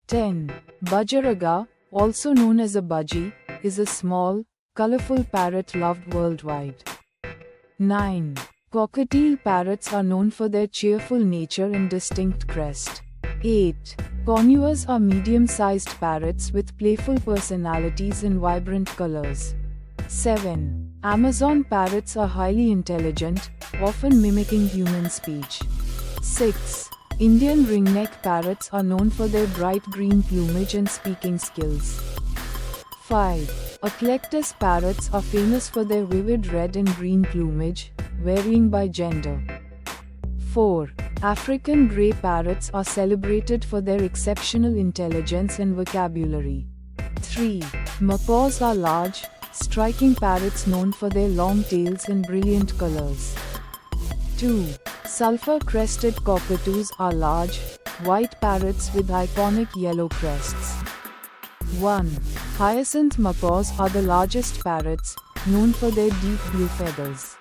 10. Budgerigar, also known as a budgie, is a small, colorful parrot loved worldwide. 9. Cockatiel parrots are known for their cheerful nature and distinct crest. 8. Conures are medium-sized parrots with playful personalities and vibrant colors. 7. Amazon parrots are highly intelligent, often mimicking human speech. 6. Indian ringneck parrots are known for their bright green plumage and speaking skills. 5. Eclectus parrots are famous for their vivid red and green plumage, varying by gender. 4. African grey parrots are celebrated for their exceptional intelligence and vocabulary. 3. Macaws are large, striking parrots known for their long tails and brilliant colors. 2. Sulphur-crested cockatoos are large, white parrots with iconic yellow crests. 1. Hyacinth macaws are the largest parrots, known for their deep blue feathers.